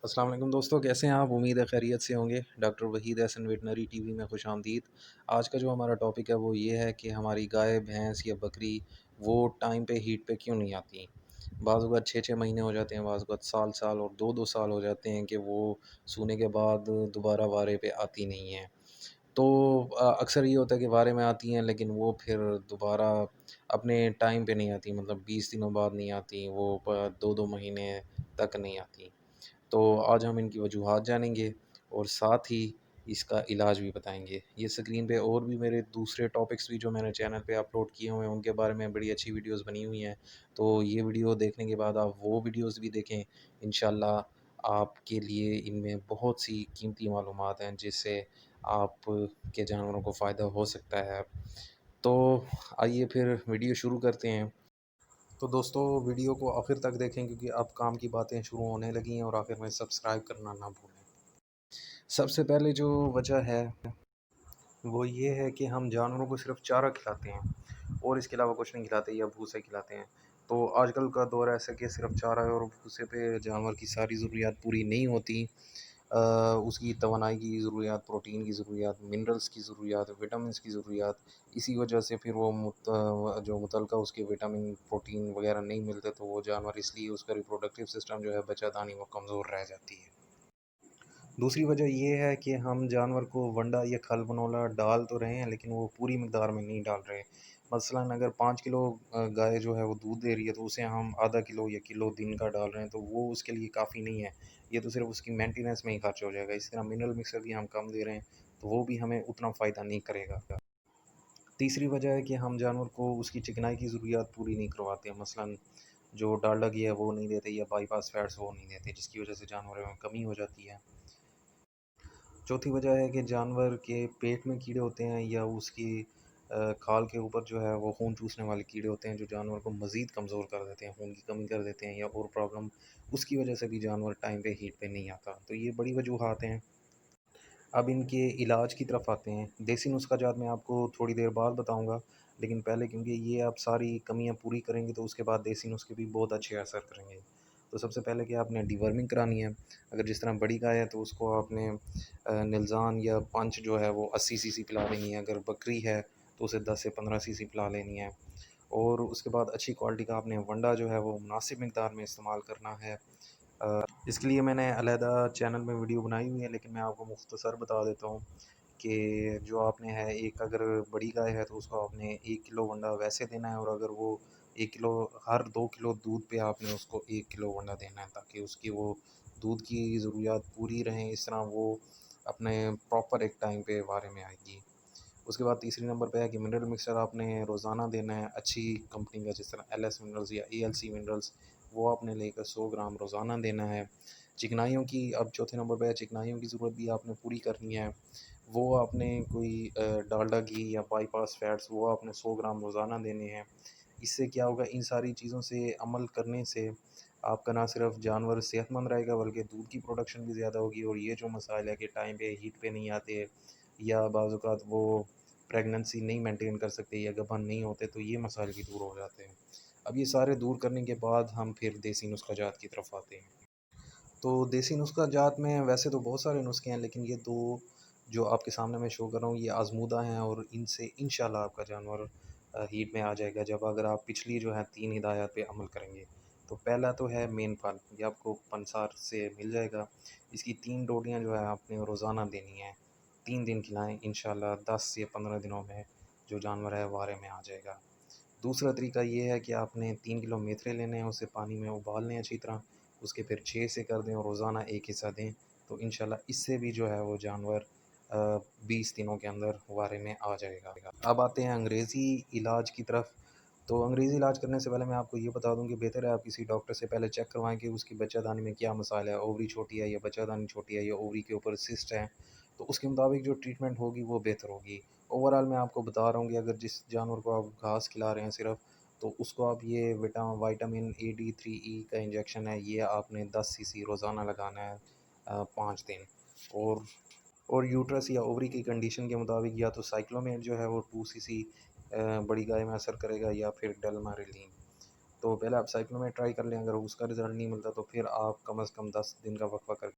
अस्सलाम वालेकुम दोस्तों, कैसे हैं आप? उम्मीद है खैरियत से होंगे। Doctor Waheed Hasan veterinary TV में खुशामदीद। आज का जो हमारा टॉपिक है वो ये है कि हमारी गाय, भैंस या बकरी वो टाइम पे हीट पे क्यों नहीं आती। बाज़ औक़ात 6-6 महीने हो जाते हैं, बाज़ औक़ात साल-साल और 2-2 साल हो जाते हैं कि वो सूने के बाद दोबारा वारे पे आती नहीं हैं। तो अक्सर ये होता है कि वारे में आती हैं, लेकिन वो फिर दोबारा अपने टाइम पे नहीं आती, मतलब 20 दिनों बाद नहीं आती, वो 2-2 महीने तक नहीं आती। तो आज हम इनकी वजूहात जानेंगे और साथ ही इसका इलाज भी बताएँगे। ये स्क्रीन पे और भी मेरे दूसरे टॉपिक्स भी जो मैंने चैनल पे अपलोड किए हुए हैं, उनके बारे में बड़ी अच्छी वीडियोज़ बनी हुई हैं। तो ये वीडियो देखने के बाद आप वो वीडियोज़ भी देखें। इंशाल्लाह आपके लिए इनमें बहुत सी कीमती मालूमात हैं, जिससे आप के जानवरों को फ़ायदा हो सकता है। तो आइए फिर वीडियो शुरू करते हैं। तो दोस्तों वीडियो को आखिर तक देखें, क्योंकि अब काम की बातें शुरू होने लगी हैं और आखिर में सब्सक्राइब करना ना भूलें। सबसे पहले जो वजह है वो ये है कि हम जानवरों को सिर्फ चारा खिलाते हैं और इसके अलावा कुछ नहीं खिलाते या भूसे खिलाते हैं। तो आजकल का दौर ऐसा कि सिर्फ चारा और भूसे पे जानवर की सारी ज़रूरियात पूरी नहीं होती। उसकी तवानाई की ज़रूरियात, प्रोटीन की ज़रूरियात, मिनरल्स की ज़रूरियात, विटामिन्स की ज़रूरियात, इसी वजह से फिर वो जो मुतलका उसके विटामिन, प्रोटीन वग़ैरह नहीं मिलते, तो वो जानवर, इसलिए उसका रिप्रोडक्टिव सिस्टम जो है बच्चादानी वो कमज़ोर रह जाती है। दूसरी वजह ये है कि हम जानवर को वंडा या खल बनोला डाल तो रहे हैं, लेकिन वो पूरी मकदार में नहीं डाल रहे। मसलन अगर 5 किलो गाय जो है वो दूध दे रही है, तो उसे हम आधा किलो या किलो दिन का डाल रहे हैं, तो वो उसके लिए काफ़ी नहीं है। ये तो सिर्फ उसकी मेंटेनेंस में ही खर्च हो जाएगा। इसी तरह मिनरल मिक्सर भी हम कम दे रहे हैं, तो वो भी हमें उतना फ़ायदा नहीं करेगा। तीसरी वजह है कि हम जानवर को उसकी चिकनाई की ज़रूरियात पूरी नहीं करवाते हैं। मसलन जो डालडा घी है वो नहीं देते, या बाईपास फैट्स वो नहीं देते, जिसकी वजह से जानवरों में कमी हो जाती है। चौथी वजह है कि जानवर के पेट में कीड़े होते हैं, या उसकी खाल के ऊपर जो है वो खून चूसने वाले कीड़े होते हैं, जो जानवर को मज़ीद कमज़ोर कर देते हैं, खून की कमी कर देते हैं, या और प्रॉब्लम, उसकी वजह से भी जानवर टाइम पे हीट पे नहीं आता। तो ये बड़ी वजूहात हैं। अब इनके इलाज की तरफ आते हैं। देसी नुस्खा जात मैं आपको थोड़ी देर बाद बताऊँगा, लेकिन पहले, क्योंकि ये आप सारी कमियाँ पूरी करेंगे, तो उसके बाद देसी नुस्खे भी बहुत अच्छे असर करेंगे। तो सबसे पहले कि आपने डिवर्मिंग करानी है। अगर जिस तरह बड़ी गाय है तो उसको आपने निलज़ान या पंच जो है वो 80 सीसी पिला लेनी है। अगर बकरी है तो उसे 10 से 15 सीसी पिला लेनी है। और उसके बाद अच्छी क्वालिटी का आपने वंडा जो है वो मुनासिब मिकदार में इस्तेमाल करना है। इसके लिए मैंने अलहदा चैनल में वीडियो बनाई हुई है, लेकिन मैं आपको मुख्तसर बता देता हूँ कि जो आपने है, एक अगर बड़ी गाय है तो उसको आपने 1 किलो वंडा वैसे देना है, और अगर वो 1 किलो, हर 2 किलो दूध पे आपने उसको 1 किलो वंडा देना है, ताकि उसकी वो दूध की ज़रूरियात पूरी रहें। इस तरह वो अपने प्रॉपर एक टाइम पे वारे में आएगी। उसके बाद तीसरी नंबर पे है कि मिनरल मिक्सचर आपने रोज़ाना देना है, अच्छी कंपनी का, जिस तरह एलएस मिनरल्स या एएलसी मिनरल्स, वो आपने लेकर 100 ग्राम रोज़ाना देना है। चिकनाइयों की, अब चौथे नंबर पे है, चिकनाइयों की ज़रूरत भी आपने पूरी करनी है। वो आपने कोई डालडा घी या बाईपास फैट्स, वो आपने 100 ग्राम रोज़ाना देने हैं। इससे क्या होगा, इन सारी चीज़ों से अमल करने से आपका ना सिर्फ जानवर सेहतमंद रहेगा, बल्कि दूध की प्रोडक्शन भी ज़्यादा होगी। और ये जो मसाइल है कि टाइम पे हीट पे नहीं आते, या बाज़ औक़ात वो प्रेगनेंसी नहीं मेंटेन कर सकते, या गबन नहीं होते, तो ये मसाइल भी दूर हो जाते हैं। अब ये सारे दूर करने के बाद हम फिर देसी नुस्खा जात की तरफ आते हैं। तो देसी नुस्खा जात में वैसे तो बहुत सारे नुस्खे हैं, लेकिन ये 2 जो आपके सामने मैं शो कर रहा हूँ, ये आज़मूदा हैं, और इनसे इंशाल्लाह आपका जानवर हीट में आ जाएगा, जब अगर आप पिछली जो है 3 हिदायत पे अमल करेंगे। तो पहला तो है मेन फल, ये आपको पंसार से मिल जाएगा। इसकी 3 रोटियाँ जो है आपने रोज़ाना देनी है। 3 दिन खिलाएँ, इंशाल्लाह 10 या 15 दिनों में जो जानवर है वारे में आ जाएगा। दूसरा तरीका ये है कि आपने 3 किलो मेथरे लेने हैं, उसे पानी में उबाल लें अच्छी तरह, उसके फिर 6 से कर दें और रोज़ाना 1 हिस्सा दें, तो इंशाल्लाह इससे भी जो है वो जानवर 20 दिनों के अंदर वारे में आ जाएगा। अब आते हैं अंग्रेज़ी इलाज की तरफ। तो अंग्रेज़ी इलाज करने से पहले मैं आपको ये बता दूँ कि बेहतर है आप किसी डॉक्टर से पहले चेक करवाएँ कि उसकी बच्चादानी में क्या मसाइल है, ओवरी छोटी है या बच्चादानी छोटी है, या ओवरी के ऊपर सिस्ट है, तो उसके मुताबिक जो ट्रीटमेंट होगी वो बेहतर होगी। ओवरऑल मैं आपको बता रहा हूँ कि अगर जिस जानवर को आप घास खिला रहे हैं सिर्फ, तो उसको आप ये विटामिन ए डी 3 ई का इंजेक्शन है, ये आपने 10 सीसी रोज़ाना लगाना है 5 दिन। और यूट्रस या ओवरी की कंडीशन के मुताबिक या तो साइक्लोमेट जो है वो 2 सीसी बड़ी गाय में असर करेगा, या फिर डेल्मारिलीन। तो पहले आप साइक्लोमेट ट्राई कर लें, अगर उसका रिज़ल्ट नहीं मिलता तो फिर आप कम से कम 10 दिन का वक़्फ़ा कर